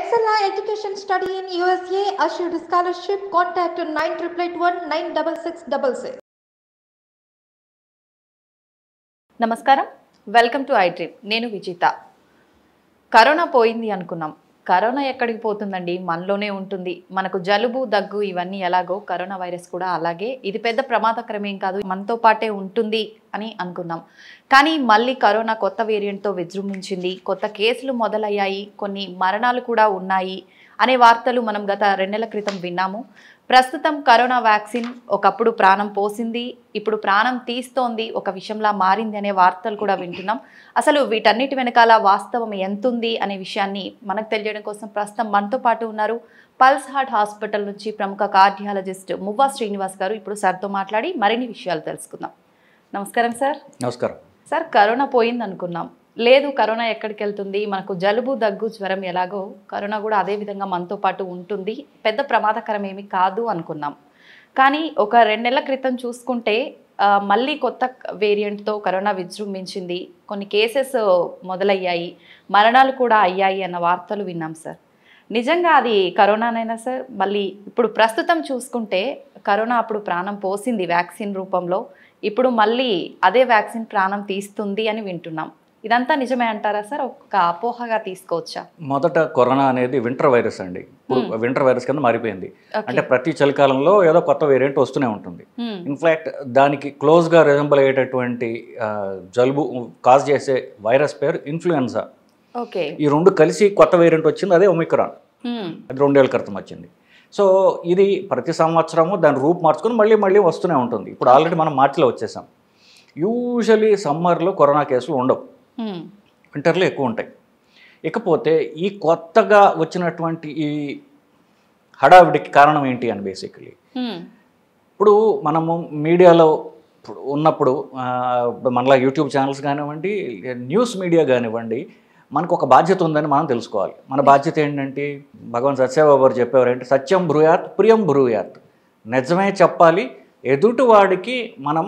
Excella Education Study in USA assured scholarship. Contact 9881 96666. నమస్కారం, welcome to I dream. నేను Vijitha. Corona పోయింది అనుకున్నాం. Corona ఎక్కడికి పోతుందండి? మనలోనే ఉంటుంది. మనకు జలుబు, దగ్గు ఇవన్నీ ఎలాగో కరోనా వైరస్ కూడా అలాగే. ఇది పెద్ద ప్రమాదకరమేం కాదు, మనతో పాటే ఉంటుంది అని అనుకున్నాం. కానీ మళ్ళీ కరోనా కొత్త వేరియంట్తో విజృంభించింది. కొత్త కేసులు మొదలయ్యాయి, కొన్ని మరణాలు కూడా ఉన్నాయి అనే వార్తలు మనం గత 2 నెలల క్రితం విన్నాము. ప్రస్తుతం కరోనా వ్యాక్సిన్ ఒకప్పుడు ప్రాణం పోసింది, ఇప్పుడు ప్రాణం తీస్తోంది, ఒక విషయంలా మారింది అనే వార్తలు కూడా వింటున్నాం. అసలు వీటన్నిటి వెనకాల వాస్తవం ఎంతుంది అనే విషయాన్ని మనకు తెలియడం కోసం ప్రస్తుతం మనతో పాటు ఉన్నారు పల్స్ హార్ట్ హాస్పిటల్ నుంచి ప్రముఖ కార్డియాలజిస్ట్ మువ్వా శ్రీనివాస్ గారు. ఇప్పుడు సార్తో మాట్లాడి మరిన్ని విషయాలు తెలుసుకుందాం. నమస్కారం సార్. నమస్కారం సార్, కరోనా పోయింది అనుకున్నాం. లేదు, కరోనా ఎక్కడికి వెళ్తుంది? మనకు జలుబు, దగ్గు, జ్వరం ఎలాగో కరోనా కూడా అదే విధంగా మనతో పాటు ఉంటుంది, పెద్ద ప్రమాదకరం ఏమి కాదు అనుకున్నాం. కానీ ఒక 2 నెలల క్రితం చూసుకుంటే మళ్ళీ కొత్త వేరియంట్తో కరోనా విజృంభించింది, కొన్ని కేసెస్ మొదలయ్యాయి, మరణాలు కూడా అయ్యాయి అన్న వార్తలు విన్నాం సార్. నిజంగా అది కరోనానైనా సార్? మళ్ళీ ఇప్పుడు ప్రస్తుతం చూసుకుంటే కరోనా అప్పుడు ప్రాణం పోసింది వ్యాక్సిన్ రూపంలో, ఇప్పుడు మళ్ళీ అదే వ్యాక్సిన్ ప్రాణం తీస్తుంది అని వింటున్నాం. ఇదంతా నిజమే అంటారా సార్? ఒక అపోహగా తీసుకోవచ్చా? మొదట కరోనా అనేది వింటర్ వైరస్ అండి. ఇప్పుడు వింటర్ వైరస్ కింద మారిపోయింది. అంటే ప్రతి చలికాలంలో ఏదో కొత్త వేరియంట్ వస్తూనే ఉంటుంది. ఇన్ఫ్యాక్ట్ దానికి క్లోజ్గా రిజంబుల్ అయ్యేటటువంటి జలుబు కాజ్ చేసే వైరస్ పేరు ఇన్ఫ్లుయెన్జా. ఓకే. ఈ రెండు కలిసి కొత్త వేరియంట్ వచ్చింది, అదే ఒమిక్రాన్. అది 2 ఏళ్ల క్రితం వచ్చింది. సో ఇది ప్రతి సంవత్సరము దాని రూపు మార్చుకొని మళ్ళీ మళ్ళీ వస్తూనే ఉంటుంది. ఇప్పుడు ఆల్రెడీ మనం మార్చిలో వచ్చేసాం. యూజువలీ సమ్మర్లో కరోనా కేసులు ఉండవు, వింటర్లో ఎక్కువ ఉంటాయి. ఇకపోతే ఈ కొత్తగా వచ్చినటువంటి ఈ హడావిడికి కారణం ఏంటి అని బేసికలీ ఇప్పుడు మనము మీడియాలో ఉన్నప్పుడు మనలా యూట్యూబ్ ఛానల్స్ కానివ్వండి, న్యూస్ మీడియా కానివ్వండి, మనకు ఒక బాధ్యత ఉందని మనం తెలుసుకోవాలి. మన బాధ్యత ఏంటంటే భగవాన్ సత్యసాయి గారు చెప్పేవారంటే సత్యం బ్రూయాత్ ప్రియం బ్రూయాత్. నిజమే చెప్పాలి, ఎదుటివాడికి మనం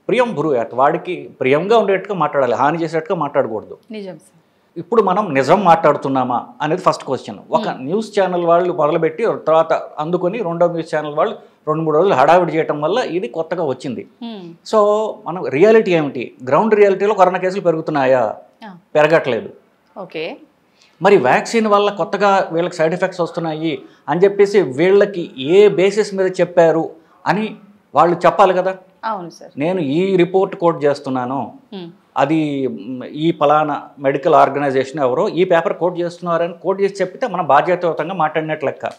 ప్రియం బ్రూయాత్, వాడికి ప్రియంగా ఉండేట్టుగా మాట్లాడాలి, హాని చేసేట్టుగా మాట్లాడకూడదు. నిజం సార్. ఇప్పుడు మనం నిజం మాట్లాడుతున్నామా అనేది ఫస్ట్ క్వశ్చన్. ఒక న్యూస్ ఛానల్ వాళ్ళు మొదలుపెట్టి తర్వాత అందుకొని రెండో న్యూస్ ఛానల్ వాళ్ళు 2-3 రోజులు హడావిడి చేయడం వల్ల ఇది కొత్తగా వచ్చింది. సో మనం రియాలిటీ ఏమిటి? గ్రౌండ్ రియాలిటీలో కరోనా కేసులు పెరుగుతున్నాయా? పెరగట్లేదు. ఓకే. మరి వ్యాక్సిన్ వల్ల కొత్తగా వీళ్ళకి సైడ్ ఎఫెక్ట్స్ వస్తున్నాయి అని చెప్పేసి వీళ్ళకి ఏ బేసిస్ మీద చెప్పారు అని వాళ్ళు చెప్పాలి కదా. అవును సార్. నేను ఈ రిపోర్ట్ కోట్ చేస్తున్నాను, అది ఈ ఫలానా మెడికల్ ఆర్గనైజేషన్ ఎవరో ఈ పేపర్ కోట్ చేస్తున్నారని కోట్ చేసి చెప్పితే మన బాధ్యతాయుతంగా మాట్లాడినట్లు లెక్క.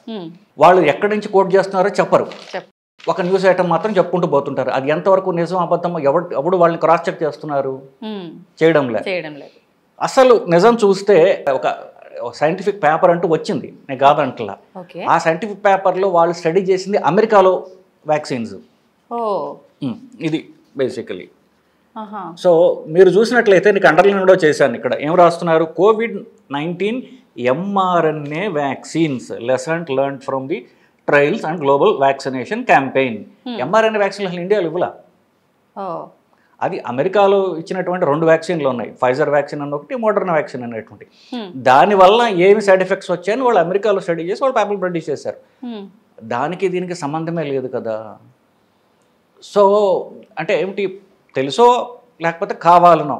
వాళ్ళు ఎక్కడి నుంచి కోట్ చేస్తున్నారో చెప్పరు, ఒక న్యూస్ ఐటమ్ మాత్రం చెప్పుకుంటూ పోతుంటారు. అది ఎంతవరకు నిజం అబద్ధం ఎవడు వాళ్ళని క్రాస్ చెక్ చేస్తున్నారు? చేయడం లేదు. అసలు నిజం చూస్తే ఒక సైంటిఫిక్ పేపర్ అంటూ వచ్చింది, నేను కాదంటలా. ఆ సైంటిఫిక్ పేపర్లో వాళ్ళు స్టడీ చేసింది అమెరికాలో వ్యాక్సిన్స్. ఇది బేసికలీ. సో మీరు చూసినట్లయితే నీకు అండర్లైన్ కూడా చేశాను. ఇక్కడ ఏం రాస్తున్నారు? COVID-19 mRNA vaccines lessons learned from the trials and global vaccination campaign. mRNA vaccine అసలు ఇండియాలో ఇవ్వలా. అది అమెరికాలో ఇచ్చినటువంటి 2 వ్యాక్సిన్లు ఉన్నాయి, ఫైజర్ వ్యాక్సిన్ అన్న ఒకటి, మోడర్నా వ్యాక్సిన్ అనేటువంటి. దానివల్ల ఏమి సైడ్ ఎఫెక్ట్స్ వచ్చాయని వాళ్ళు అమెరికాలో స్టడీ చేసి వాళ్ళు పేపర్ ప్రొడ్యూస్ చేశారు. దానికి దీనికి సంబంధమే లేదు కదా. సో అంటే ఏమిటి, తెలుసో లేకపోతే కావాలనో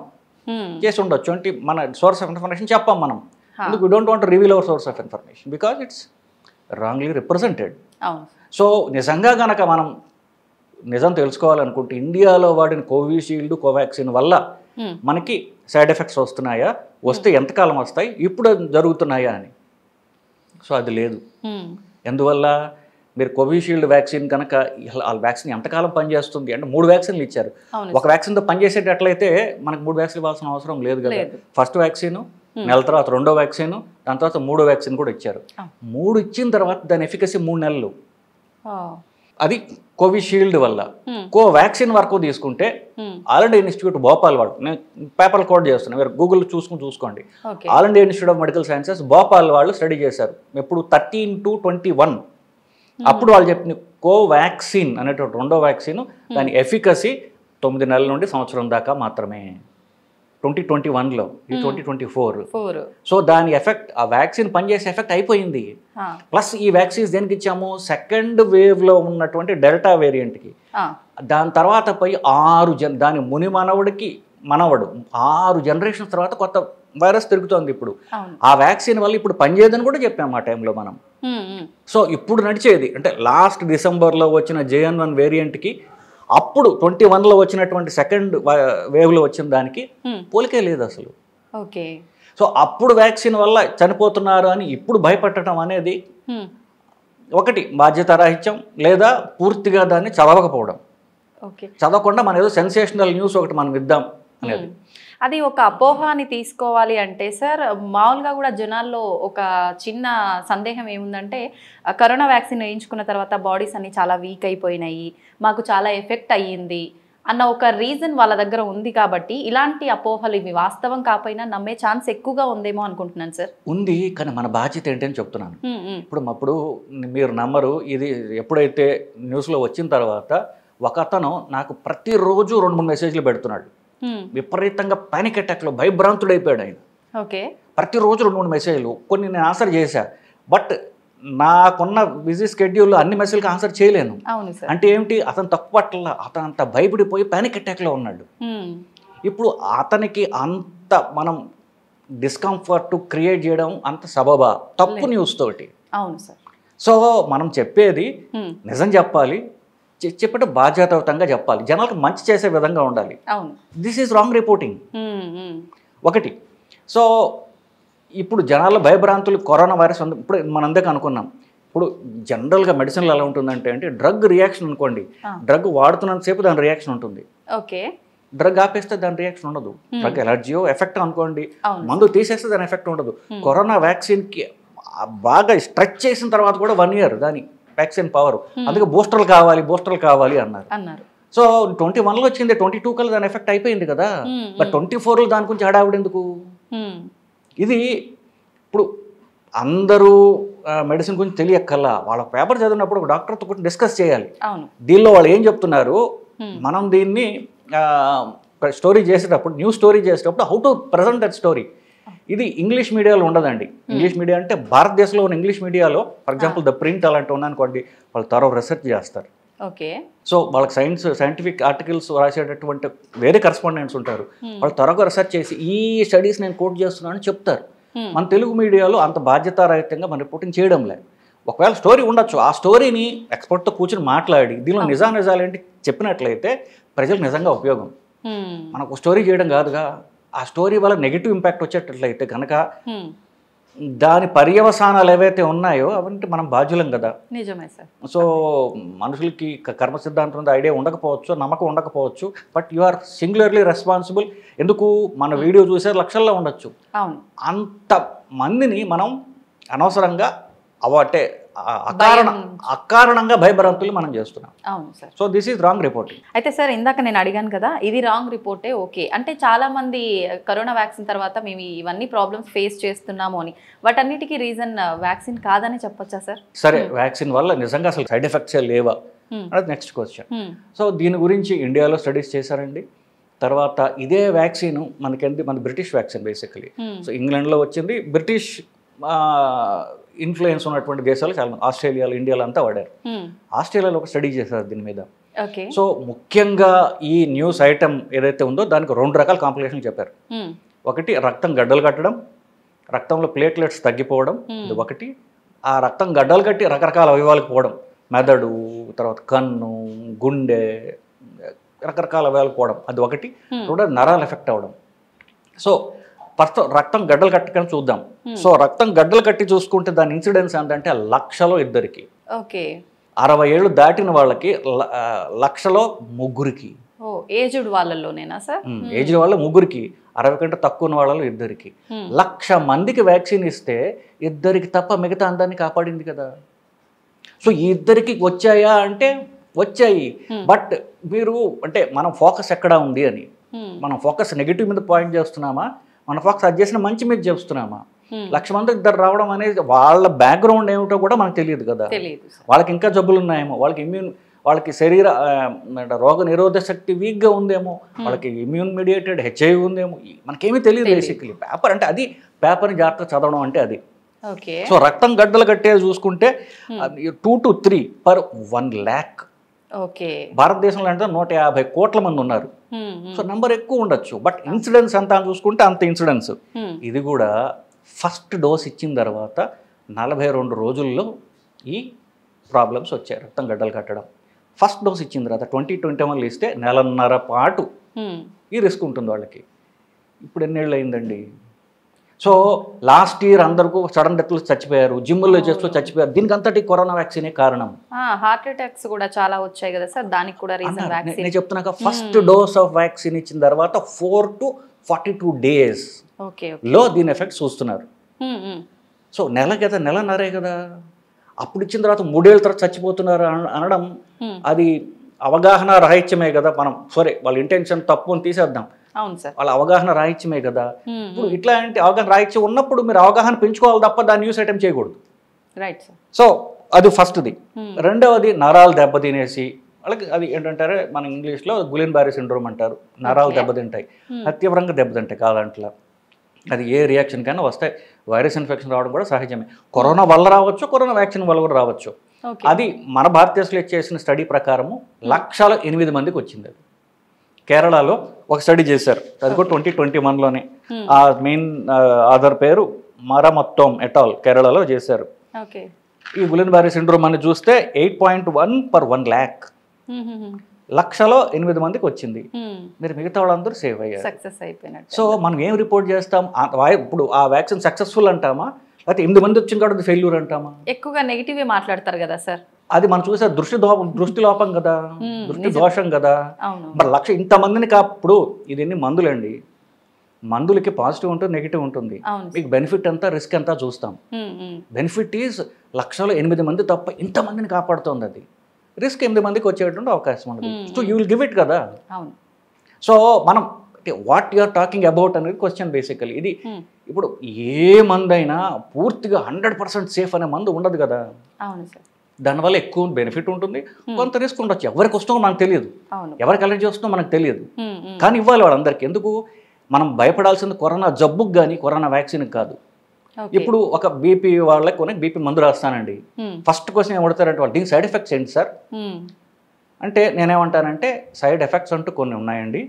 చేసి ఉండొచ్చు. అంటే మన సోర్స్ ఆఫ్ ఇన్ఫర్మేషన్ చెప్పాం మనం. ఎందుకు we don't want to reveal our source of information because it's wrongly represented. So నిజంగా కనుక మనం నిజం తెలుసుకోవాలనుకుంటే ఇండియాలో వాడిన కోవిషీల్డ్, కోవాక్సిన్ వల్ల మనకి సైడ్ ఎఫెక్ట్స్ వస్తున్నాయా, వస్తే ఎంతకాలం వస్తాయి, ఇప్పుడు జరుగుతున్నాయా అని. సో అది లేదు. ఎందువల్ల? మీరు కోవిషీల్డ్ వ్యాక్సిన్ కనుక ఆ వ్యాక్సిన్ ఎంతకాలం పనిచేస్తుంది అంటే 3 వ్యాక్సిన్లు ఇచ్చారు. ఒక వ్యాక్సిన్తో పనిచేసేటట్లయితే మనకు 3 వ్యాక్సిన్లు ఇవ్వాల్సిన అవసరం లేదు కదా. ఫస్ట్ వ్యాక్సిన్, నెల తర్వాత 2వ వ్యాక్సిన్, దాని తర్వాత 3వ వ్యాక్సిన్ కూడా ఇచ్చారు. 3 ఇచ్చిన తర్వాత దాని ఎఫికసీ 3 నెలలు. అది కోవిషీల్డ్ వల్ల. కోవాక్సిన్ వరకు తీసుకుంటే ఆల్ ఇండియా ఇన్స్టిట్యూట్ భోపాల్ వాళ్ళు, నేను పేపర్లు కోడ్ చేస్తున్నాను, మీరు గూగుల్ చూసుకోండి. All India institute of medical sciences Bhopal వాళ్ళు స్టడీ చేశారు. ఎప్పుడు 13 to 21 అప్పుడు వాళ్ళు చెప్పిన కోవాక్సిన్ అనేటువంటి 2వ వ్యాక్సిన్ దాని ఎఫికసీ 9 నెలల నుండి సంవత్సరం దాకా మాత్రమే. 2021లో, ఈ 2024. 4. సో దాని ఎఫెక్ట్, ఆ వ్యాక్సిన్ పనిచేసే ఎఫెక్ట్ అయిపోయింది. ప్లస్ ఈ వ్యాక్సిన్స్ దేనికి ఇచ్చాము, సెకండ్ వేవ్లో ఉన్నటువంటి డెల్టా వేరియంట్కి. దాని తర్వాత పోయి 6 దాని ముని మనవడు 6 జనరేషన్స్ తర్వాత కొత్త వైరస్ తిరుగుతోంది ఇప్పుడు. ఆ వ్యాక్సిన్ వల్ల ఇప్పుడు పనిచేయదని కూడా చెప్పాము ఆ టైంలో మనం. సో ఇప్పుడు నడిచేది అంటే లాస్ట్ డిసెంబర్లో వచ్చిన JN1 వేరియంట్కి అప్పుడు 21లో వచ్చినటువంటి సెకండ్ వేవ్లో వచ్చిన దానికి పోలికే లేదు అసలు. ఓకే. సో అప్పుడు వ్యాక్సిన్ వల్ల చనిపోతున్నారు అని ఇప్పుడు భయపెట్టడం అనేది ఒకటి బాధ్యతారాహిత్యం, లేదా పూర్తిగా దాన్ని చదవకపోవడం. చదవకుండా మనం ఏదో సెన్సేషనల్ న్యూస్ ఒకటి మనం ఇద్దాం అనేది. అది ఒక అపోహ అని తీసుకోవాలి అంటే సార్, మామూలుగా కూడా జనాల్లో ఒక చిన్న సందేహం ఏముందంటే, కరోనా వ్యాక్సిన్ వేయించుకున్న తర్వాత బాడీస్ అన్ని చాలా వీక్ అయిపోయినాయి, మాకు చాలా ఎఫెక్ట్ అయ్యింది అన్న ఒక రీజన్ వాళ్ళ దగ్గర ఉంది. కాబట్టి ఇలాంటి అపోహలు ఇవి వాస్తవం కాకపోయినా నమ్మే ఛాన్స్ ఎక్కువగా ఉందేమో అనుకుంటున్నాను సార్. ఉంది, కానీ మన బాధ్యత ఏంటని చెప్తున్నాను. ఇప్పుడు మీరు నమ్మరు, ఇది ఎప్పుడైతే న్యూస్లో వచ్చిన తర్వాత ఒక అతను నాకు ప్రతిరోజు 2-3 మెసేజ్లు పెడుతున్నాడు. విపరీతంగా పానిక్ అటాక్లో భయభ్రాంతుడైపోయాడు ఆయన. ఓకే. ప్రతిరోజు 2-3 మెసేజ్లు, కొన్ని నేను ఆన్సర్ చేశా. బట్ నాకున్న బిజీ స్కెడ్యూల్లో అన్ని మెసేజ్కి ఆన్సర్ చేయలేను. అంటే ఏమిటి, అతను తప్పు పట్ల అతను అంత భయపడిపోయి పానిక్ అటాక్లో ఉన్నాడు. ఇప్పుడు అతనికి అంత మనం డిస్కంఫర్ట్ క్రియేట్ చేయడం అంత సబబా తప్పు న్యూస్ తోటి? అవును సార్. సో మనం చెప్పేది నిజం చెప్పాలి, చెప్పేట బాధ్యతాయుతంగా చెప్పాలి, జనాలకు మంచి చేసే విధంగా ఉండాలి. దిస్ ఈజ్ రాంగ్ రిపోర్టింగ్ ఒకటి. సో ఇప్పుడు జనాల భయభ్రాంతులు కరోనా వైరస్ ఉంది. ఇప్పుడు మనం అందరికీ అనుకున్నాం. ఇప్పుడు జనరల్గా మెడిసిన్లో ఎలా ఉంటుందంటే డ్రగ్ రియాక్షన్ అనుకోండి, డ్రగ్ వాడుతున్నంతసేపు దాని రియాక్షన్ ఉంటుంది. ఓకే. డ్రగ్ ఆపేస్తే దాని రియాక్షన్ ఉండదు. డ్రగ్ ఎలర్జీయో ఎఫెక్ట్ అనుకోండి, మందు తీసేస్తే దాని ఎఫెక్ట్ ఉండదు. కరోనా వ్యాక్సిన్కి బాగా స్ట్రెచ్ చేసిన తర్వాత కూడా 1 year దాని వ్యాక్సిన్ పవర్. అందుకే బూస్టర్లు కావాలి అన్నారు. సో 21లో వచ్చింది, 22 కల్లా దాని ఎఫెక్ట్ అయిపోయింది కదా. బట్ 24లో దాని గురించి హడావిడి ఎందుకు? ఇది ఇప్పుడు అందరూ మెడిసిన్ గురించి తెలియక్కల్లా వాళ్ళ పేపర్ చదివినప్పుడు ఒక డాక్టర్తో కూడా డిస్కస్ చేయాలి. దీనిలో వాళ్ళు ఏం చెప్తున్నారు, మనం దీన్ని స్టోరీ చేసేటప్పుడు, న్యూస్ స్టోరీ చేసేటప్పుడు how to present that story. ఇది ఇంగ్లీష్ మీడియాలో ఉండదండి. ఇంగ్లీష్ మీడియా అంటే భారతదేశంలో ఉన్న ఇంగ్లీష్ మీడియాలో ఫర్ ఎగ్జాంపుల్ ద ప్రింట్ అలాంటి ఉందనుకోండి, వాళ్ళు థరో రీసెర్చ్ చేస్తారు. ఓకే. సో వాళ్ళకి సైంటిఫిక్ ఆర్టికల్స్ రాసేటటువంటి వేరే కరెస్పాండెంట్స్ ఉంటారు, వాళ్ళు త్వరగా రీసెర్చ్ చేసి ఈ స్టడీస్ నేను కోట్ చేస్తున్నానని చెప్తారు. మన తెలుగు మీడియాలో అంత బాధ్యతారహితంగా మన రిపోర్టింగ్ చేయడం లేదు. ఒకవేళ స్టోరీ ఉండొచ్చు, ఆ స్టోరీని ఎక్స్పర్ట్తో కూర్చొని మాట్లాడి దీనిలో నిజాలేంటి చెప్పినట్లయితే ప్రజలకు నిజంగా ఉపయోగం. మనకు స్టోరీ చేయడం కాదుగా, ఆ స్టోరీ వల్ల నెగిటివ్ ఇంపాక్ట్ వచ్చేటట్లయితే కనుక దాని పర్యవసానాలు ఏవైతే ఉన్నాయో అవంటే మనం బాధ్యులం కదా. నిజమే సార్. సో మనుషులకి కర్మ సిద్ధాంతం ఐడియా ఉండకపోవచ్చు, నమ్మకం ఉండకపోవచ్చు, but you are singularly responsible. ఎందుకు, మన వీడియో చూసే లక్షల్లో ఉండొచ్చు. అంత మందిని మనం అనవసరంగా అంటే అకారణంగా భయభ్రాంతులు మనం చేస్తున్నాం. అవును sir. So this is wrong reporting. అయితే సార్ ఇందాక నేను అడిగాను కదా, ఇది రాంగ్ రిపోర్టే. ఓకే, అంటే చాలా మంది కరోనా వ్యాక్సిన్ తర్వాత మేము ఇవన్నీ ప్రాబ్లమ్స్ ఫేస్ చేస్తున్నాము అని, వాటన్నిటికీ రీజన్ వ్యాక్సిన్ కాదని చెప్పొచ్చా సార్? సరే, వ్యాక్సిన్ వల్ల నిజంగా అసలు సైడ్ ఎఫెక్ట్సే లేవా అది నెక్స్ట్ క్వశ్చన్. సో దీని గురించి ఇండియాలో స్టడీస్ చేశారండి. తర్వాత ఇదే వ్యాక్సిన్ మన బ్రిటిష్ వ్యాక్సిన్ బేసికలీ. సో ఇంగ్లాండ్లో వచ్చింది, బ్రిటిష్ ఇన్ఫ్లుయెన్స్ ఉన్నటువంటి దేశాలు చాలా మంది, ఆస్ట్రేలియాలో, ఇండియాలో అంతా వాడారు. ఆస్ట్రేలియాలో ఒక స్టడీ చేశారు దీని మీద. సో ముఖ్యంగా ఈ న్యూస్ ఐటమ్ ఏదైతే ఉందో దానికి 2 రకాల కాంప్లికేషన్లు చెప్పారు. ఒకటి రక్తం గడ్డలు కట్టడం, రక్తంలో ప్లేట్లెట్స్ తగ్గిపోవడం. ఇది ఒకటి. ఆ రక్తం గడ్డలు కట్టి రకరకాల అవయవాలకు పోవడం, మెదడు, తర్వాత కన్ను, గుండె, రకరకాల అవయవాలకు పోవడం, అది ఒకటి. రెండోది నరాలు ఎఫెక్ట్ అవ్వడం. సో ఫస్ట్ రక్తం గడ్డలు కట్టుకొని చూద్దాం. సో రక్తం గడ్డలు కట్టి చూసుకుంటే దాని ఇన్సిడెన్స్ ఏంటంటే 1,00,000లో 2కి. ఓకే. 60 ఏళ్ళు దాటిన వాళ్ళకి 1,00,000లో 3కి. Aged వాళ్ళలోనేనా sir? ఏజ్డ్ వాళ్ళ 3కి, 60 కంటే తక్కువ ఉన్న వాళ్ళలో 2కి. 1,00,000 మందికి వ్యాక్సిన్ ఇస్తే 2కి తప్ప మిగతా అందరినీ కాపాడింది కదా. సో ఈ 2కి వచ్చాయా అంటే వచ్చాయి. బట్ మీరు అంటే మనం ఫోకస్ ఎక్కడ ఉంది అని, మనం ఫోకస్ నెగిటివ్ మీద పాయింట్ చేస్తున్నామా, మన ఫోకస్ అది చేసిన మంచి మీద చేస్తున్నామా? 1,00,000 మందికి ఇద్దరు రావడం అనేది వాళ్ళ బ్యాక్గ్రౌండ్ ఏమిటో కూడా మనకు తెలియదు కదా. వాళ్ళకి ఇంకా జబ్బులు ఉన్నాయేమో, వాళ్ళకి వాళ్ళకి శరీర రోగ నిరోధక శక్తి వీక్గా ఉందేమో, వాళ్ళకి ఇమ్యూన్ మీడియేటెడ్ హెచ్ఐవి ఉందేమో, మనకేమీ తెలియదు బేసిక్లీ. పేపర్ అంటే అది, పేపర్ని జాగ్రత్తగా చదవడం అంటే అది. ఓకే. సో రక్తం గడ్డలు కట్టేది చూసుకుంటే 2 to 3 per 1 lakh. ఓకే. భారతదేశంలో అంటే 150 కోట్ల మంది ఉన్నారు. సో నెంబర్ ఎక్కువ ఉండొచ్చు, బట్ ఇన్సిడెన్స్ ఎంత అని చూసుకుంటే అంత ఇన్సిడెన్స్. ఇది కూడా ఫస్ట్ డోస్ ఇచ్చిన తర్వాత 42 రోజుల్లో ఈ ప్రాబ్లమ్స్ వచ్చాయి, రక్తం గడ్డలు కట్టడం. ఫస్ట్ డోస్ ఇచ్చిన తర్వాత 2021 ఇస్తే 1.5 పాటు ఈ రిస్క్ ఉంటుంది వాళ్ళకి. ఇప్పుడు ఎన్నేళ్ళు అయిందండి? సో లాస్ట్ ఇయర్ అందరికీ సడన్ డెత్లు చచ్చిపోయారు, జిమ్లో చేస్తూ చచ్చిపోయారు. దీనికి అంతటి కరోనా వ్యాక్సినే కారణం. హార్ట్ అటాక్స్ కూడా చాలా వచ్చాయి కదా సార్, దానికి కూడా రీజన్ వ్యాక్సిన్. నేను చెప్తున్నాక ఫస్ట్ డోస్ ఆఫ్ వ్యాక్సిన్ ఇచ్చిన తర్వాత 4 to 42 days లో దీని ఎఫెక్ట్ చూస్తున్నారు. సో నెలన్నరే కదా, అప్పుడు ఇచ్చిన తర్వాత 3 ఏళ్ళ తర్వాత చచ్చిపోతున్నారు అనడం అది అవగాహన రాహిత్యమే కదా. మనం సరే వాళ్ళ ఇంటెన్షన్ తప్పు అని తీసేద్దాం, వాళ్ళ అవగాహన రాహిత్యమే కదా. ఇప్పుడు ఇట్లాంటి అవగాహన రాహిత్యం ఉన్నప్పుడు మీరు అవగాహన పెంచుకోవాలి తప్ప దాన్ని న్యూస్ ఐటమ్ చేయకూడదు. Right sir. సో అది ఫస్ట్ది. రెండవది నరాలు దెబ్బతినేసి వాళ్ళకి అది ఏంటంటారే మన ఇంగ్లీష్లో గులెన్-బారీ సిండ్రోమ్ అంటారు. నరాలు దెబ్బతింటాయి, తీవ్రంగా దెబ్బతింటాయి కాదంట్లా. అది ఏ రియాక్షన్ కైనా వస్తాయి. వైరస్ ఇన్ఫెక్షన్ రావడం కూడా సహజమే. కరోనా వల్ల రావచ్చు, కరోనా వ్యాక్సిన్ వల్ల కూడా రావచ్చు. అది మన భారతదేశంలో చేసిన స్టడీ ప్రకారము 108 మందికి వచ్చింది. అది కేరళలో ఒక స్టడీ చేశారు, అది కూడా 2021లోనే. ఆ మెయిన్ ఆధార్ పేరు మరమొత్తం ఎటాల్, కేరళలో చేశారు. ఈ గులెన్-బారీ సిండ్రోమ్ అని చూస్తే 8.1 per 1 lakh, 108 మందికి వచ్చింది. మీరు మిగతా వాళ్ళందరూ సేవ్ అయ్యారు, సక్సెస్ అయిపోయినట్టు. సో మనం ఏం రిపోర్ట్ చేస్తాం? ఇప్పుడు ఆ వ్యాక్సిన్ సక్సెస్ఫుల్ అంటామా, లేకపోతే 8 మంది వచ్చింది కాబట్టి ఫెయిల్యూర్ అంటామా? ఎక్కువగా నెగిటివ్ మాట్లాడతారు కదా సార్. అది మనం చూసే దృష్టి లోపం కదా, దృష్టి దోషం కదా. మరి ఇంతమందిని కాప్పుడు ఇది ఎన్ని మందులండి, మందులకి పాజిటివ్ ఉంటుంది, నెగిటివ్ ఉంటుంది. మీకు బెనిఫిట్ ఎంత, రిస్క్ ఎంత చూస్తాం. బెనిఫిట్ ఈజ్ 108 మంది తప్ప ఇంతమందిని కాపాడుతుంది. అది రిస్క్ 8 మందికి వచ్చేటువంటి అవకాశం ఉంటుంది. So you will give it కదా. సో మనం వాట్ యూఆర్ టాకింగ్ అబౌట్ అనేది క్వశ్చన్ బేసికలీ. ఇది ఇప్పుడు ఏ మందైనా పూర్తిగా 100% సేఫ్ అనే మందు ఉండదు కదా. దానివల్ల ఎక్కువ బెనిఫిట్ ఉంటుంది, కొంత రిస్క్ ఉండొచ్చు. ఎవరికి వస్తుందో మనకు తెలియదు, ఎవరికి అలర్జీ వస్తుందో మనకు తెలియదు. కానీ ఇవ్వాలి వాళ్ళందరికీ. ఎందుకు మనం భయపడాల్సింది కరోనా జబ్బుకు కానీ కరోనా వ్యాక్సిన్కి కాదు. ఇప్పుడు ఒక బీపీ వాళ్ళకి బీపీ మందు రాస్తానండి, ఫస్ట్ క్వశ్చన్ ఏమడతారంటే వాళ్ళు దీని సైడ్ ఎఫెక్ట్స్ ఏంటి సార్ అంటే, నేనేమంటానంటే సైడ్ ఎఫెక్ట్స్ అంటూ కొన్ని ఉన్నాయండి,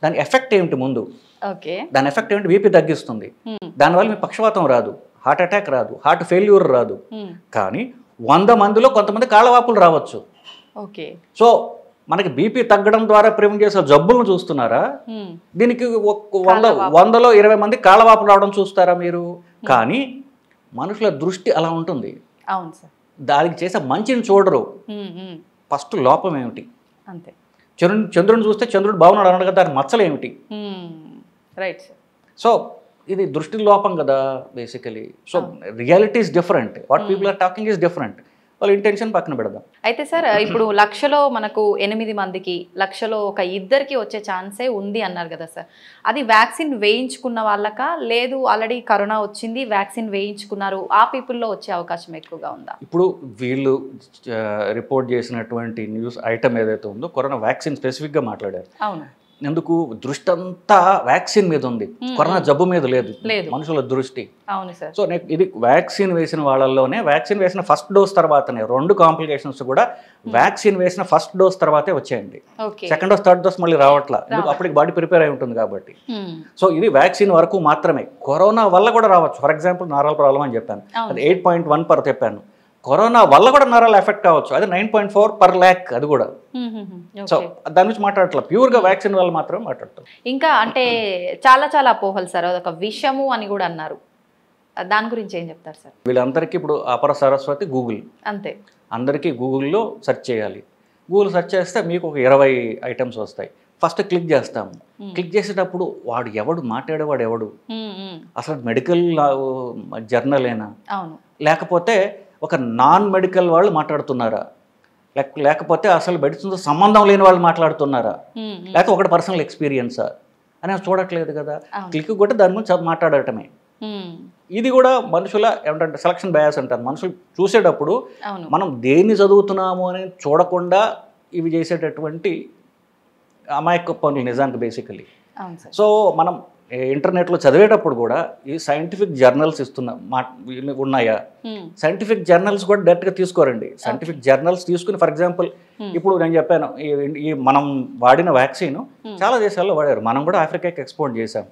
దాని ఎఫెక్ట్ ఏమిటి ముందు, దాని ఎఫెక్ట్ ఏమిటి, బీపీ తగ్గిస్తుంది, దానివల్ల మీ పక్షవాతం రాదు, హార్ట్ అటాక్ రాదు, హార్ట్ ఫెయిల్యూర్ రాదు. కానీ 100 మందిలో కొంతమంది కాళ్ళవాపులు రావచ్చు. సో మనకి బీపీ తగ్గడం ద్వారా ప్రివెంట్ చేసే జబ్బులను చూస్తున్నారా? దీనికి 100లో 20 మంది కాళ్ళవాపులు రావడం చూస్తారా మీరు? కానీ మనుషుల దృష్టి అలా ఉంటుంది, దానికి చేసే మంచిని చూడరు. ఫస్ట్ లోపం ఏమిటి, అంతే. చంద్రుని చూస్తే చంద్రుడు బాగున్నాడు అన్నాడు కదా, దాని మచ్చలు ఏమిటి? రైట్. సో ఇది దృష్టి లోపం కదా basically. So reality is different, what people are talking is different. వాళ్ళ ఇంటెన్షన్ పక్కన పెడదాం. అయితే సార్ ఇప్పుడు 1,00,000లో మనకు 8 మందికి, 1,00,000లో ఒక 2 వచ్చే ఛాన్సే ఉంది అన్నారు కదా సార్. అది వ్యాక్సిన్ వేయించుకున్న వాళ్ళకా, లేదు ఆల్రెడీ కరోనా వచ్చింది వ్యాక్సిన్ వేయించుకున్నారు ఆ పీపుల్లో వచ్చే అవకాశం ఎక్కువగా ఉందా? ఇప్పుడు వీళ్ళు రిపోర్ట్ చేసినటువంటి న్యూస్ ఐటమ్ ఏదైతే ఉందో కరోనా వ్యాక్సిన్ స్పెసిఫిక్గా మాట్లాడారు. అవును. ఎందుకు దృష్టి అంతా వ్యాక్సిన్ మీద ఉంది, కరోనా జబ్బు మీద లేదు మనుషుల దృష్టి. అవును సార్. సో ఇది వ్యాక్సిన్ వేసిన వాళ్ళల్లోనే, వ్యాక్సిన్ వేసిన ఫస్ట్ డోస్ తర్వాతనే 2 కాంప్లికేషన్స్ కూడా వ్యాక్సిన్ వేసిన ఫస్ట్ డోస్ తర్వాతే వచ్చాయండి. సెకండ్ డోస్ థర్డ్ డోస్ మళ్ళీ రావట్లా, ఎందుకు అప్పటికి బాడీ ప్రిపేర్ అయి ఉంటుంది కాబట్టి. సో ఇది వ్యాక్సిన్ వరకు మాత్రమే. కరోనా వల్ల కూడా రావచ్చు. ఫర్ ఎగ్జాంపుల్ నరాల ప్రాబ్లం అని చెప్పాను, అది 8.1 per చెప్పాను. కరోనా వల్ల కూడా నరాలు ఎఫెక్ట్ కావచ్చు, అది 9.4 per lakh, అది కూడా. సో దాని నుంచి మాట్లాడట్లా, ప్యూర్గా వ్యాక్సిన్ వల్ల మాత్రమే మాట్లాడతాం. ఇంకా అంటే చాలా అపోహలు సార్, అదొక విషము అని కూడా అన్నారు, దాని గురించి ఏం చెప్తారు సార్? వీళ్ళందరికీ ఇప్పుడు అపర సరస్వతి గూగుల్, అంతే. అందరికీ గూగుల్లో సెర్చ్ చేయాలి. గూగుల్ సెర్చ్ చేస్తే మీకు ఒక 20 ఐటమ్స్ వస్తాయి. ఫస్ట్ క్లిక్ చేస్తాము. క్లిక్ చేసేటప్పుడు వాడు ఎవడు, మాట్లాడేవాడు ఎవడు, అసలు మెడికల్ జర్నలేనా, లేకపోతే ఒక నాన్ మెడికల్ వాళ్ళు మాట్లాడుతున్నారా, లేకపోతే అసలు మెడిసిన్తో సంబంధం లేని వాళ్ళు మాట్లాడుతున్నారా, లేకపోతే ఒకటి పర్సనల్ ఎక్స్పీరియన్సా అని చూడట్లేదు కదా. క్లిక్ కొట్టి దాని గురించి మాట్లాడటమే. ఇది కూడా మనుషుల ఏమంటే సెలక్షన్ బయాస్ అంటారు. మనుషులు చూసేటప్పుడు మనం దేన్ని చదువుతున్నాము అని చూడకుండా ఇవి చేసేటటువంటి అమాయక పనులు నిజానికి బేసికలీ. అవును సార్. సో మనం ఇంటర్నెట్లో చదివేటప్పుడు కూడా ఈ సైంటిఫిక్ జర్నల్స్ ఉన్నాయా, సైంటిఫిక్ జర్నల్స్ కూడా డైరెక్ట్గా తీసుకోరండి. సైంటిఫిక్ జర్నల్స్ తీసుకుని ఫర్ ఎగ్జాంపుల్ ఇప్పుడు నేను చెప్పాను ఈ మనం వాడిన వ్యాక్సిన్ చాలా దేశాల్లో వాడారు, మనం కూడా ఆఫ్రికాకి ఎక్స్పోర్ట్ చేశాం.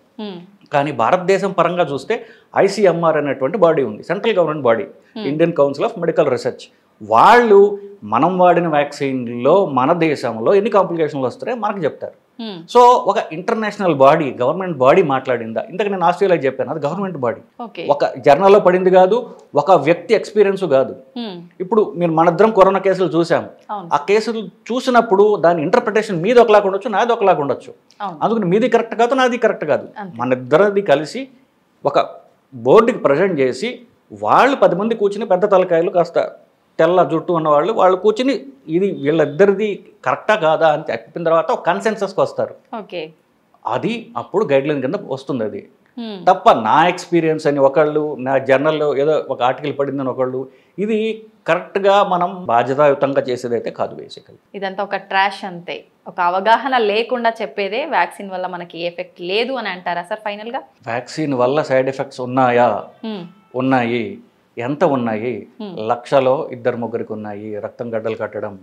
కానీ భారతదేశం పరంగా చూస్తే ICMR అనేటువంటి బాడీ ఉంది, central government body, Indian council of medical research. వాళ్ళు మనం వాడిన వ్యాక్సిన్లో మన దేశంలో ఎన్ని కాంప్లికేషన్లు వస్తాయో మనకు చెప్తారు. సో ఒక ఇంటర్నేషనల్ బాడీ, గవర్నమెంట్ బాడీ మాట్లాడిందా? ఇంతకు నేను ఆస్ట్రేలియా చెప్పాను, అది గవర్నమెంట్ బాడీ, ఒక జర్నల్లో పడింది కాదు, ఒక వ్యక్తి ఎక్స్పీరియన్స్ కాదు. ఇప్పుడు మీరు మనిద్దరం కరోనా కేసులు చూసాం, ఆ కేసులు చూసినప్పుడు దాని ఇంటర్ప్రిటేషన్ మీది ఒకలాగా ఉండొచ్చు, నాది ఒకలాగా ఉండొచ్చు. అందుకని మీది కరెక్ట్ కాదు, నాది కరెక్ట్ కాదు. మన ఇద్దరిది కలిసి ఒక బోర్డుకి ప్రజెంట్ చేసి వాళ్ళు 10 మంది కూర్చుని పెద్ద తలకాయలు కాస్త తెల్ల జుట్టు ఉన్నవాళ్ళు వాళ్ళు కూర్చుని ఇది వీళ్ళిద్దరిది కరెక్టా కాదా అని చెప్పిన తర్వాత ఒక కన్సెన్సస్కి వస్తారు. అది అప్పుడు గైడ్లైన్ కింద వస్తుంది. అది తప్ప నా ఎక్స్పీరియన్స్ అని ఒకళ్ళు, నా జర్నల్లో ఏదో ఒక ఆర్టికల్ పడిందని ఒకళ్ళు, ఇది కరెక్ట్గా మనం బాధ్యతాయుతంగా చేసేదైతే కాదు. బేసికల్ ఇదంతా ఒక ట్రాష్ అంతే, ఒక అవగాహన లేకుండా చెప్పేదే వ్యాక్సిన్ వల్ల మనకి ఎఫెక్ట్ లేదు అని అంటారా సార్? ఫైనల్గా వ్యాక్సిన్ వల్ల సైడ్ ఎఫెక్ట్స్ ఉన్నాయా? ఉన్నాయి. ఎంత ఉన్నాయి? లక్షలో 2-3 ఉన్నాయి. రక్తం గడ్డలు కట్టడం.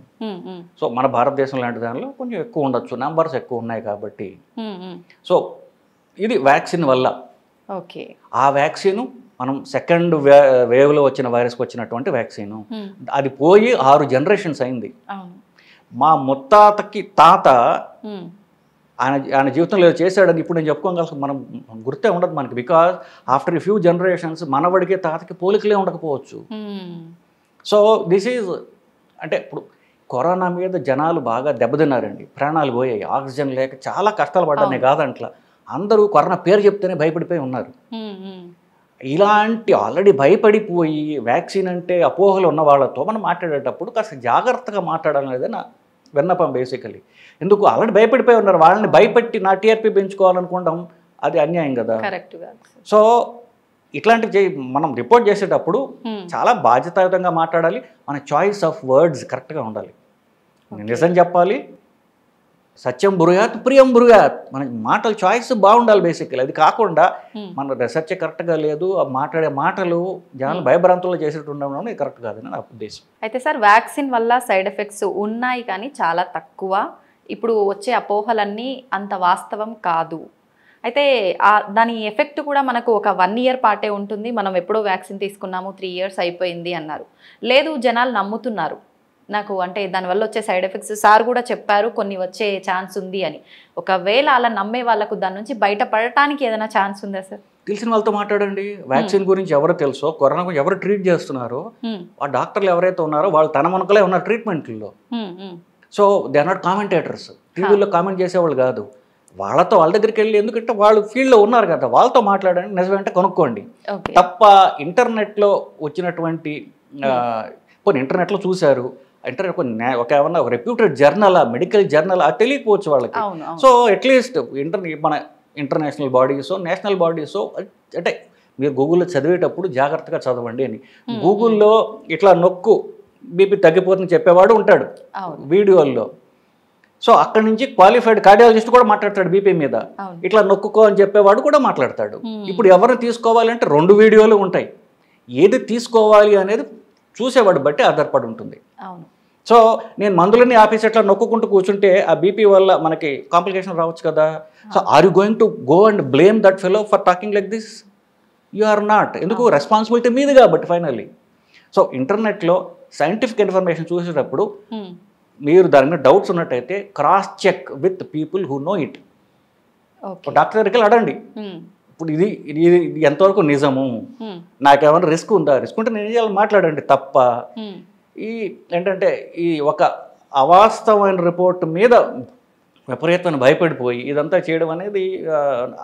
సో మన భారతదేశం లాంటి దానిలో కొంచెం ఎక్కువ ఉండొచ్చు, నంబర్స్ ఎక్కువ ఉన్నాయి కాబట్టి. సో ఇది వ్యాక్సిన్ వల్ల. ఓకే, ఆ వ్యాక్సిన్ మనం సెకండ్ వేవ్లో వచ్చిన వైరస్కి వచ్చినటువంటి వ్యాక్సిన్, అది పోయి 6 జనరేషన్స్ అయింది. మా ముత్తాతకి తాత ఆయన జీవితంలో ఏదో చేశాడని ఇప్పుడు నేను చెప్పుకోగలను, మనం గుర్తే ఉండదు మనకి. బికాజ్ ఆఫ్టర్ ఫ్యూ జనరేషన్స్ మనవడికి తాతకి పోలికలే ఉండకపోవచ్చు. సో దిస్ ఈజ్ అంటే ఇప్పుడు కరోనా మీద జనాలు బాగా దెబ్బతిన్నారండి, ప్రాణాలు పోయాయి, ఆక్సిజన్ లేక చాలా కష్టాలు పడ్డానే కాదంట్లా. అందరూ కరోనా పేరు చెప్తేనే భయపడిపోయి ఉన్నారు. ఇలాంటి ఆల్రెడీ భయపడిపోయి వ్యాక్సిన్ అంటే అపోహలు ఉన్న వాళ్ళతో మనం మాట్లాడేటప్పుడు కాస్త జాగ్రత్తగా మాట్లాడాలనేది నా విన్నపం బేసికలీ. ఎందుకు ఆల్రెడీ భయపడిపోయి ఉన్నారు, వాళ్ళని భయపెట్టి నా TRP పెంచుకోవాలనుకోవడం అది అన్యాయం కదా. సో ఇట్లాంటివి మనం రిపోర్ట్ చేసేటప్పుడు చాలా బాధ్యతాయుతంగా మాట్లాడాలి. మన చాయిస్ ఆఫ్ వర్డ్స్ కరెక్ట్గా ఉండాలి. నిజం చెప్పాలి, సత్యం బ్రూయాత్ ప్రియం బ్రూయాత్, మన మాటల చాయిస్ బాగుండాలి బేసికలీ. అది కాకుండా మన రీసెర్చ్ కరెక్ట్గా లేదు, ఆ మాట్లాడే మాటలు జనాలు భయభ్రాంతుల్లో చేసేట్టు ఉండడం కరెక్ట్ కాదని నా ఉద్దేశం. అయితే సార్ వ్యాక్సిన్ వల్ల సైడ్ ఎఫెక్ట్స్ ఉన్నాయి కానీ చాలా తక్కువ, ఇప్పుడు వచ్చే అపోహలన్నీ అంత వాస్తవం కాదు. అయితే దాని ఎఫెక్ట్ కూడా మనకు ఒక 1 ఇయర్ పాటే ఉంటుంది. మనం ఎప్పుడో వ్యాక్సిన్ తీసుకున్నాము, 3 ఇయర్స్ అయిపోయింది అన్నారు. లేదు, జనాలు నమ్ముతున్నారు నాకు, అంటే దానివల్ల వచ్చే సైడ్ ఎఫెక్ట్స్ సార్ కూడా చెప్పారు కొన్ని వచ్చే ఛాన్స్ ఉంది అని. ఒకవేళ అలా నమ్మే వాళ్ళకు దాని నుంచి బయటపడటానికి ఏదైనా ఛాన్స్ ఉందా సార్? తెలిసిన వాళ్ళతో మాట్లాడండి. వ్యాక్సిన్ గురించి ఎవరు తెలుసో, కరోనా గురించి ఎవరు ట్రీట్ చేస్తున్నారో, ఆ డాక్టర్లు ఎవరైతే ఉన్నారో వాళ్ళు తన మనకలే ఉన్నారు ట్రీట్మెంట్లో. So they are not commentators, టీవీలో కామెంట్ చేసేవాళ్ళు కాదు. వాళ్ళతో వాళ్ళ దగ్గరికి వెళ్ళి, ఎందుకంటే వాళ్ళు ఫీల్డ్లో ఉన్నారు కదా, వాళ్ళతో మాట్లాడండి, నిజమేంటే కనుక్కోండి. తప్ప ఇంటర్నెట్లో వచ్చినటువంటి కొన్ని ఇంటర్నెట్లో చూశారు, ఇంటర్నెట్ ఒక ఏమన్నా ఒక రెప్యూటెడ్ జర్నల్, మెడికల్ జర్నల్, అది తెలియకపోవచ్చు వాళ్ళకి. సో అట్లీస్ట్ మన ఇంటర్నేషనల్ బాడీసో నేషనల్ బాడీసో అంటే మీరు గూగుల్లో చదివేటప్పుడు జాగ్రత్తగా చదవండి అని. గూగుల్లో ఇట్లా నొక్కు బీపీ తగ్గిపోతుందని చెప్పేవాడు ఉంటాడు వీడియోల్లో. సో అక్కడి నుంచి క్వాలిఫైడ్ కార్డియాలజిస్ట్ కూడా మాట్లాడతాడు బీపీ మీద, ఇట్లా నొక్కుకో అని చెప్పేవాడు కూడా మాట్లాడతాడు. ఇప్పుడు ఎవరిని తీసుకోవాలంటే 2 వీడియోలు ఉంటాయి, ఏది తీసుకోవాలి అనేది చూసేవాడు బట్టి ఆధారపడి ఉంటుంది. సో నేను మందులన్నీ ఆఫీస్ ఎట్లా నొక్కుంటూ కూర్చుంటే ఆ బీపీ వల్ల మనకి కాంప్లికేషన్ రావచ్చు కదా. So are you going to go and blame that fellow for talking like this? You are not. ఎందుకు? రెస్పాన్సిబిలిటీ మీది కాబట్టి ఫైనల్లీ. సో ఇంటర్నెట్లో సైంటిఫిక్ ఇన్ఫర్మేషన్ చూసేటప్పుడు మీరు దాని మీద డౌట్స్ ఉన్నట్టయితే cross check with people who know it. Doctor దగ్గరికి వెళ్ళి అడండి, ఇప్పుడు ఇది ఇది ఎంతవరకు నిజము, నాకేమైనా రిస్క్ ఉందా, రిస్క్ ఉంటే నేను ఏం చేయాలి మాట్లాడండి. తప్ప ఈ ఏంటంటే ఈ ఒక అవాస్తవమైన రిపోర్ట్ మీద విపరీతమైన భయపడిపోయి ఇదంతా చేయడం అనేది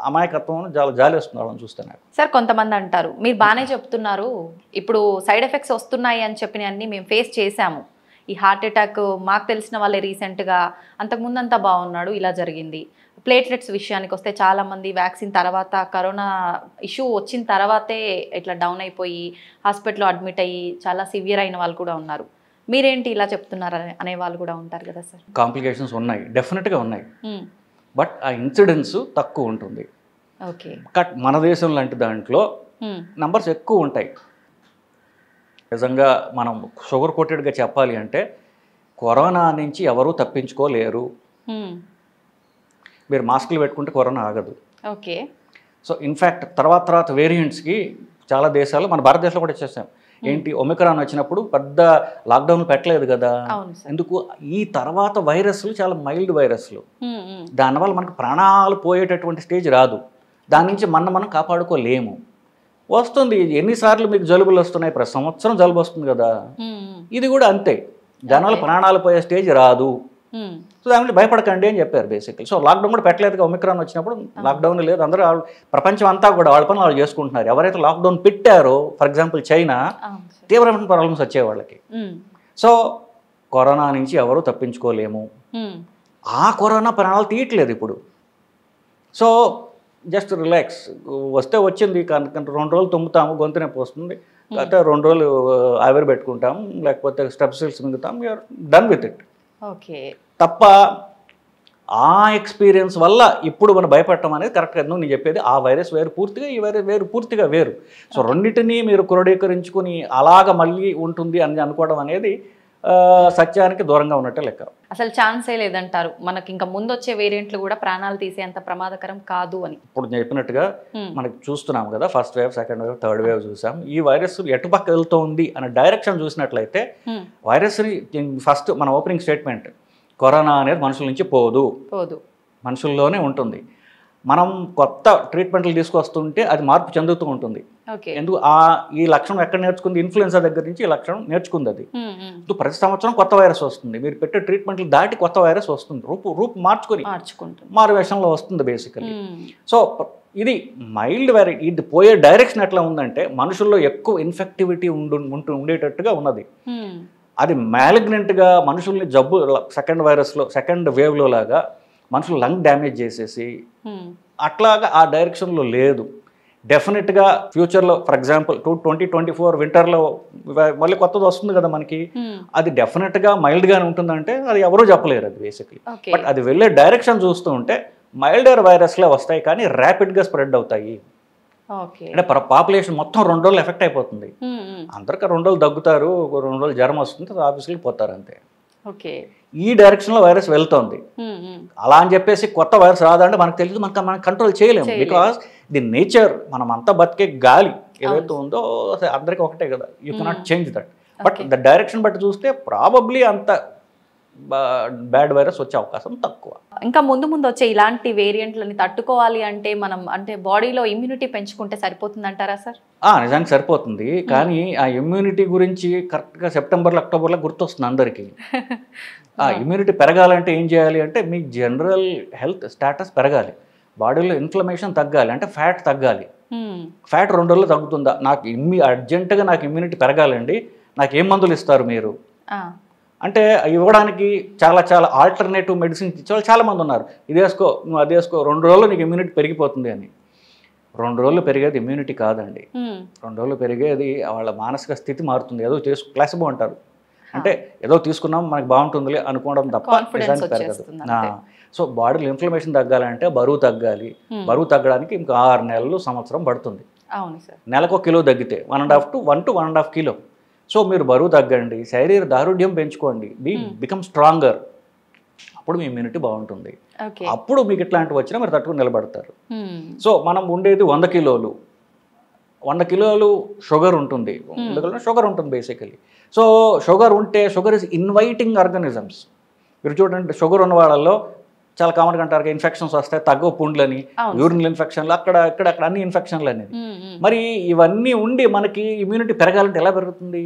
అమాయకత్వం, చాలా జాలేస్తుంది వాళ్ళని చూస్తున్నాను. సార్ కొంతమంది అంటారు మీరు బాగానే చెప్తున్నారు, ఇప్పుడు సైడ్ ఎఫెక్ట్స్ వస్తున్నాయి అని చెప్పినవన్నీ మేము ఫేస్ చేశాము, ఈ హార్ట్ అటాక్ మాకు తెలిసిన వాళ్ళే రీసెంట్గా, అంతకుముందు అంతా బాగున్నాడు, ఇలా జరిగింది. ప్లేట్లెట్స్ విషయానికి వస్తే చాలామంది వ్యాక్సిన్ తర్వాత కరోనా ఇష్యూ వచ్చిన తర్వాతే ఇట్లా డౌన్ అయిపోయి హాస్పిటల్లో అడ్మిట్ అయ్యి చాలా సివియర్ అయిన వాళ్ళు కూడా ఉన్నారు. మీరేంటి ఇలా చెప్తున్నారు అనే వాళ్ళు కూడా ఉంటారు కదా సార్. కాంప్లికేషన్స్ ఉన్నాయి, డెఫినెట్గా ఉన్నాయి. బట్ ఆ ఇన్సిడెన్స్ తక్కువ ఉంటుంది. ఓకే. కట్ మన దేశం లాంటి దాంట్లో నంబర్స్ ఎక్కువ ఉంటాయి. నిజంగా మనం షుగర్ కోటెడ్గా చెప్పాలి అంటే కరోనా నుంచి ఎవరూ తప్పించుకోలేరు. మీరు మాస్కులు పెట్టుకుంటే కరోనా ఆగదు. ఓకే. సో ఇన్ఫ్యాక్ట్ తర్వాత వేరియంట్స్కి చాలా దేశాలు, మన భారతదేశంలో కూడా చేసాం. ఏంటి, ఒమిక్రాన్ వచ్చినప్పుడు పెద్ద లాక్డౌన్ పెట్టలేదు కదా. ఎందుకు, ఈ తర్వాత వైరస్లు చాలా మైల్డ్ వైరస్లు, దానివల్ల మనకు ప్రాణాలు పోయేటటువంటి స్టేజ్ రాదు. దాని నుంచి మనం కాపాడుకోలేము. వస్తుంది, ఎన్నిసార్లు మీకు జలుబులు వస్తున్నాయి, ప్రతి సంవత్సరం జలుబు వస్తుంది కదా. ఇది కూడా అంతే, దానివల్ల ప్రాణాలు పోయే స్టేజ్ రాదు. సో దాని భయపడకండి అని చెప్పారు బేసిక్లీ. సో లాక్డౌన్ కూడా పెట్టలేదు, ఒమిక్రాన్ వచ్చినప్పుడు లాక్డౌన్ లేదు. అందరూ ప్రపంచం అంతా కూడా వాళ్ళ పని వాళ్ళు చేసుకుంటున్నారు. ఎవరైతే లాక్డౌన్ పెట్టారో, ఫర్ ఎగ్జాంపుల్ చైనా, తీవ్రమైన ప్రాబ్లమ్స్ వచ్చే వాళ్ళకి. సో కరోనా నుంచి ఎవరు తప్పించుకోలేము. ఆ కరోనా ప్రాణాలు తీయట్లేదు ఇప్పుడు. సో జస్ట్ రిలాక్స్, వస్తే వచ్చింది, కానీ 2 రోజులు తుమ్ముతాము, గొంతు నొప్పి వస్తుంది, లేకపోతే 2 రోజులు ఆవిరి పెట్టుకుంటాం, లేకపోతే స్టెప్సిల్స్ మింగుతాం, you're done with it. Okay. తప్ప ఆ ఎక్స్పీరియన్స్ వల్ల ఇప్పుడు మనం భయపడటం అనేది కరెక్ట్ కాదు. నేను చెప్పేది ఆ వైరస్ వేరు పూర్తిగా, ఈ వైరస్ వేరు పూర్తిగా వేరు. సో రెండింటినీ మీరు క్రోడీకరించుకుని అలాగ మళ్ళీ ఉంటుంది అని అనుకోవడం అనేది సత్యానికి దూరంగా ఉన్నట్టే లెక్క. అసలు ఛాన్సే లేదంటారు, మనకి ఇంకా ముందు వచ్చే వేరియంట్లు కూడా ప్రాణాలు తీసేంత ప్రమాదకరం కాదు అని. ఇప్పుడు చెప్పినట్టుగా మనకి చూస్తున్నాం కదా, first wave, second wave, third wave చూసాం. ఈ వైరస్ ఎటుపక్క వెళ్తుంది అనే డైరెక్షన్ చూసినట్లయితే వైరస్ని ఫస్ట్ మన ఓపెనింగ్ స్టేట్మెంట్, కరోనా అనేది మనుషుల నుంచి పోదు, మనుషుల్లోనే ఉంటుంది. మనం కొత్త ట్రీట్మెంట్లు తీసుకొస్తుంటే అది మార్పు చెందుతూ ఉంటుంది. ఎందుకు, ఈ లక్షణం ఎక్కడ నేర్చుకుంది, ఇన్ఫ్లుయెన్జా దగ్గర నుంచి ఈ లక్షణం నేర్చుకుంది. అది ప్రతి సంవత్సరం కొత్త వైరస్ వస్తుంది, మీరు పెట్టే ట్రీట్మెంట్లు దాటి కొత్త వైరస్ వస్తుంది, రూపు మార్చుకొని మారు వేషంలో వస్తుంది బేసికలీ. సో ఇది మైల్డ్ వైరస్. ఇది పోయే డైరెక్షన్ ఎట్లా ఉందంటే మనుషుల్లో ఎక్కువ ఇన్ఫెక్టివిటీ ఉండేటట్టుగా ఉన్నది. అది మ్యాలిగ్నెంట్గా మనుషుల్ని జబ్బు, సెకండ్ వైరస్లో, సెకండ్ వేవ్లో లాగా మనుషులు లంగ్ డ్యామేజ్ చేసేసి అట్లాగా ఆ డైరెక్షన్లో లేదు. డెఫినెట్గా ఫ్యూచర్లో, ఫర్ ఎగ్జాంపుల్ 2024 వింటర్లో మళ్ళీ కొత్తది వస్తుంది కదా మనకి, అది డెఫినెట్గా మైల్డ్గానే ఉంటుందంటే అది ఎవరూ చెప్పలేరు అది బేసిక్లీ. బట్ అది వెళ్ళే డైరెక్షన్ చూస్తూ ఉంటే మైల్డర్ వైరస్లే వస్తాయి, కానీ ర్యాపిడ్గా స్ప్రెడ్ అవుతాయి. అంటే పాపులేషన్ మొత్తం 2 రోజులు ఎఫెక్ట్ అయిపోతుంది. అందరికీ 2 రోజులు దగ్గుతారు, 2 రోజులు జ్వరం వస్తుంది, ఆఫీస్కి పోతారు అంతే. ఈ డైరెక్షన్లో వైరస్ వెళ్తుంది. అలా అని చెప్పేసి కొత్త వైరస్ రాదంటే మనకు తెలియదు, మనం కంట్రోల్ చేయలేము. బికాస్ ది నేచర్, మనం అంతా బతికే గాలి ఏదైతే ఉందో అందరికీ ఒకటే కదా, you cannot change that. But the direction బట్టి చూస్తే ప్రాబబ్లీ అంత బ్యాడ్ వైరస్ వచ్చే అవకాశం తక్కువ. ఇంకా ముందు వచ్చే ఇలాంటి వేరియంట్లని తట్టుకోవాలి అంటే మనం అంటే బాడీలో ఇమ్యూనిటీ పెంచుకుంటే సరిపోతుంది అంటారా సార్? నిజానికి సరిపోతుంది, కానీ ఆ ఇమ్యూనిటీ గురించి కరెక్ట్గా సెప్టెంబర్లో, అక్టోబర్లో గుర్తొస్తుంది అందరికీ. ఆ ఇమ్యూనిటీ పెరగాలంటే ఏం చేయాలి అంటే మీ జనరల్ హెల్త్ స్టేటస్ పెరగాలి, బాడీలో ఇన్ఫ్లమేషన్ తగ్గాలి, అంటే ఫ్యాట్ తగ్గాలి. ఫ్యాట్ 2 రోజుల్లో తగ్గుతుందా, నాకు అర్జెంటుగా నాకు ఇమ్యూనిటీ పెరగాలండి, నాకు ఏం మందులు ఇస్తారు మీరు అంటే ఇవ్వడానికి చాలా ఆల్టర్నేటివ్ మెడిసిన్స్ ఇచ్చేవాళ్ళు చాలామంది ఉన్నారు. ఇది వేసుకో, నువ్వు అది వేసుకో, 2 రోజుల్లో నీకు ఇమ్యూనిటీ పెరిగిపోతుంది అని. 2 రోజులు పెరిగేది ఇమ్యూనిటీ కాదండి. 2 రోజులు పెరిగేది వాళ్ళ మానసిక స్థితి మారుతుంది. ఏదో ప్లాసిబో అంటారు, అంటే ఏదో తీసుకున్నాం మనకి బాగుంటుందిలే అనుకోవడం తప్ప నిజానికి పెరగదు. సో బాడీలో ఇన్ఫ్లమేషన్ తగ్గాలంటే బరువు తగ్గాలి. బరువు తగ్గడానికి ఇంకా 6 నెలలు, సంవత్సరం పడుతుంది. నెలకు 1 కిలో తగ్గితే 1.5 to 1.5 కిలో. సో మీరు బరువు తగ్గండి, శరీర దారుఢ్యం పెంచుకోండి, బికమ్ స్ట్రాంగర్. అప్పుడు మీ ఇమ్యూనిటీ బాగుంటుంది. అప్పుడు మీకు ఇట్లాంటివి వచ్చినా మీరు తట్టుకుని నిలబడతారు. సో మనం ఉండేది 100 కిలోలు, 100 కిలోలు షుగర్ ఉంటుంది, షుగర్ ఉంటుంది బేసికలీ. సో షుగర్ ఉంటే, షుగర్ ఇస్ ఇన్వైటింగ్ ఆర్గానిజమ్స్. మీరు చూడండి, షుగర్ ఉన్న వాళ్ళలో చాలా కామన్గా అంటారు ఇన్ఫెక్షన్స్ వస్తాయి, తగ్గ పుండ్లని, యూరినల్ ఇన్ఫెక్షన్లు, అక్కడ అన్ని ఇన్ఫెక్షన్లు అనేది. మరి ఇవన్నీ ఉండి మనకి ఇమ్యూనిటీ పెరగాలంటే ఎలా పెరుగుతుంది?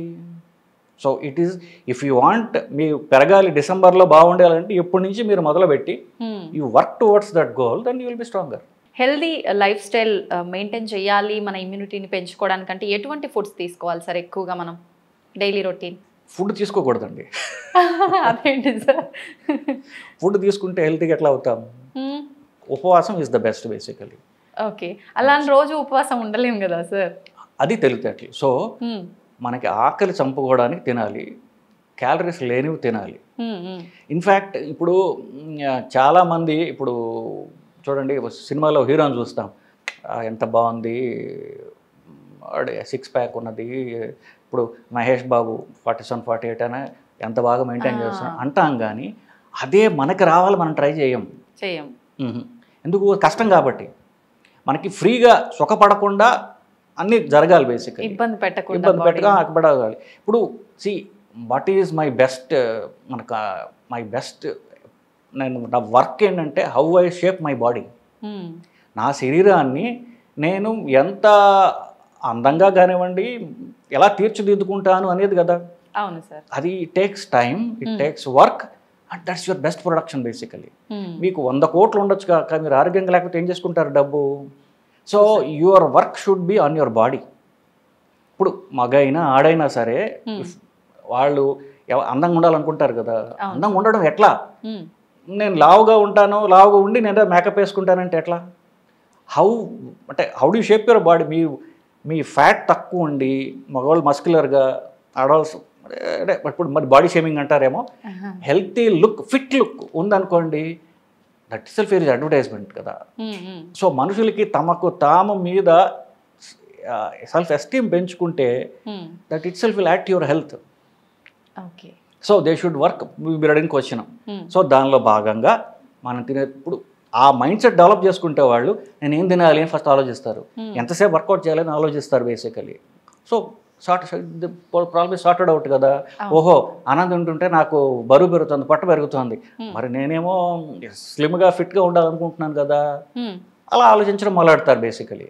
So it is, if you want మీ పెరగాలి, డిసెంబర్లో బాగుండాలంటే ఇప్పటి నుంచి మీరు మొదలుపెట్టి you work towards that goal, then you will be stronger. Healthy life style maintain చేయాలి మన ఇమ్యూనిటీని పెంచుకోవడానికంటే ఎటువంటి ఫుడ్స్ తీసుకోవాలి సార్ ఎక్కువగా మనం డైలీ రొటీన్? ఫుడ్ తీసుకోకూడదండి. అదేంటి సార్? ఫుడ్ తీసుకుంటే హెల్తీగా ఎట్లా అవుతాం? ఉపవాసం is the best basically. Okay, అలా రోజు ఉపవాసం ఉండలేము కదా సార్? అది తెలివితేటలు. సో మనకి ఆకలి చంపుకోవడానికి తినాలి, క్యాలరీస్ లేనివి తినాలి. ఇన్ఫ్యాక్ట్ ఇప్పుడు చాలామంది ఇప్పుడు చూడండి సినిమాలో హీరోని చూస్తాం, ఎంత బాగుంది, 6 ప్యాక్ ఉన్నది. ఇప్పుడు మహేష్ బాబు 47, 48 అయినా ఎంత బాగా మెయింటైన్ చేస్తున్నాం అంటాం, కానీ అదే మనకి రావాలి మనం ట్రై చేయం. ఎందుకు? కష్టం కాబట్టి. మనకి ఫ్రీగా సుఖపడకుండా అన్నీ జరగాలి, బేసిక్గా ఇబ్బంది పెట్టగాలి. ఇప్పుడు see what is my best, మనకు మై బెస్ట్ నా వర్క్ ఏంటంటే how I shape my body. నా శరీరాన్ని నేను ఎంత అందంగా కానివ్వండి ఎలా తీర్చిదిద్దుకుంటాను అనేది కదా. అవును సార్. అది takes time, it takes work, and that's your best production basically. మీకు 100 కోట్లు ఉండొచ్చు కాక మీరు ఆరోగ్యంగా లేకపోతే ఏం చేసుకుంటారు డబ్బు. So your work should be on your body. ఇప్పుడు మగైనా ఆడైనా సరే వాళ్ళు అందంగా ఉండాలనుకుంటారు కదా. అందంగా ఉండడం ఎట్లా? నేను లావుగా ఉంటాను, లావుగా ఉండి నేను మేకప్ వేసుకుంటానంటే ఎట్లా? How do U shape your body? Me fat తక్కువ ఉండి మగవాళ్ళు మస్కులర్గా, ఆడవాళ్ళు అంటే ఇప్పుడు మరి బాడీ షేమింగ్ అంటారేమో, హెల్తీ లుక్, ఫిట్ లుక్ ఉందనుకోండి, that it self is advertisement కదా. సో మనుషులకి తమకు తాము మీద సెల్ఫ్ ఎస్టీమ్ పెంచుకుంటే that it self will act your health. So they should work. మీరు అడిగిన క్వశ్చన్. సో దానిలో భాగంగా మనం తినేప్పుడు ఆ మైండ్ సెట్ డెవలప్ చేసుకుంటే వాళ్ళు నేను ఏం తినాలి అని ఫస్ట్ ఆలోచిస్తారు, ఎంతసేపు వర్కౌట్ చేయాలని ఆలోచిస్తారు basically. So problem sorted out కదా. ఓహో ఆనందం ఉంటుంటే నాకు బరువు పెరుగుతుంది, పొట్ట పెరుగుతుంది, మరి నేనేమో స్లిమ్గా ఫిట్గా ఉండాలనుకుంటున్నాను కదా, అలా ఆలోచించడం మొదలెడతారు బేసికలీ.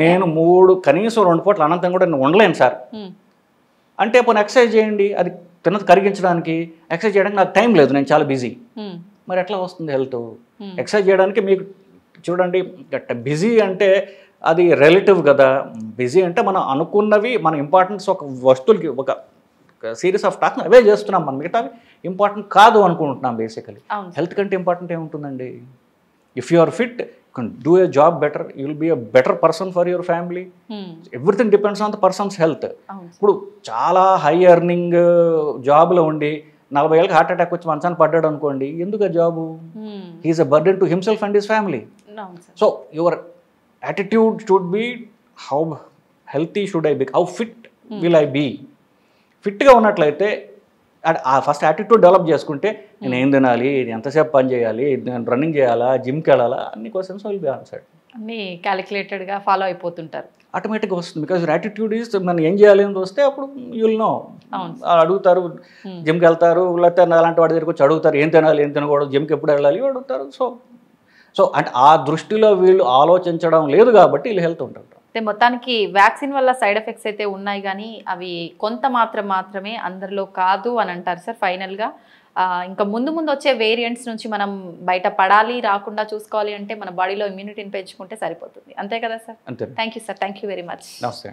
నేను కనీసం 2 పూటలు అనంతం కూడా నేను ఉండలేను సార్ అంటే పోనీ ఎక్సర్సైజ్ చేయండి, అది తిన్నది కరిగించడానికి. ఎక్సర్సైజ్ చేయడానికి నాకు టైం లేదు, నేను చాలా బిజీ. మరి ఎట్లా వస్తుంది హెల్త్? ఎక్సర్సైజ్ చేయడానికి మీకు చూడండి, బిజీ అంటే అది రిలేటివ్ కదా. బిజీ అంటే మనం అనుకున్నవి, మన ఇంపార్టెన్స్ ఒక వస్తువులకి ఒక సిరీస్ ఆఫ్ టాస్క్ అవే చేస్తున్నాం, మనం మిగతావి ఇంపార్టెంట్ కాదు అనుకుంటున్నాం బేసికలీ. హెల్త్ కంటే ఇంపార్టెంట్ ఏముంటుందండి? If you are fit, you can do a job better, you will be a better person for your family. Everything depends on the person's health. ఇప్పుడు చాలా high earning జాబ్లో ఉండి 40 ఏళ్ళకి heart attack వచ్చి మంచాన్ని పడ్డాడు అనుకోండి, ఎందుకు ఆ job? He is a burden to himself and his family. So your attitude should be how healthy should I be, how fit will I be. ఫిట్గా ఉన్నట్లయితే ఫస్ట్ యాటిట్యూడ్ డెవలప్ చేసుకుంటే నేను ఏం తినాలి, ఎంతసేపు పని చేయాలి, నేను రన్నింగ్ చేయాలా, జిమ్కి వెళ్ళాలా, అన్ని క్వశ్చన్స్ విల్ బి ఆన్సర్డ్. అన్నీ క్యాలిక్యులేటెడ్గా ఫాలో అయిపోతుంటారు. ఆటోమేటిక్గా వస్తుంది. బికాజ్ యాటిట్యూడ్ ఈజ్ మనం ఏం చేయాలి అని వస్తే అప్పుడు యుల్ నో. అడుగుతారు, జిమ్కి వెళ్తారు, లేకపోతే అలాంటి వాడి దగ్గరికి వచ్చి అడుగుతారు ఏం తినాలి, ఏం తినకూడదు, జిమ్కి ఎప్పుడు వెళ్ళాలి అడుగుతారు. సో అంటే ఆ దృష్టిలో వీళ్ళు ఆలోచించడం లేదు కాబట్టి వీళ్ళు హెల్త్ ఉంటారు. అంటే మొత్తానికి వ్యాక్సిన్ వల్ల సైడ్ ఎఫెక్ట్స్ అయితే ఉన్నాయి, కానీ అవి కొంత మాత్రమే అందరిలో కాదు అని అంటారు సార్ ఫైనల్గా. ఇంకా ముందు వచ్చే వేరియంట్స్ నుంచి మనం బయట పడాలి, రాకుండా చూసుకోవాలి అంటే మన బాడీలో ఇమ్యూనిటీని పెంచుకుంటే సరిపోతుంది. అంతే కదా సార్? అంతే. Thank you sir, thank you very much. నమస్తే.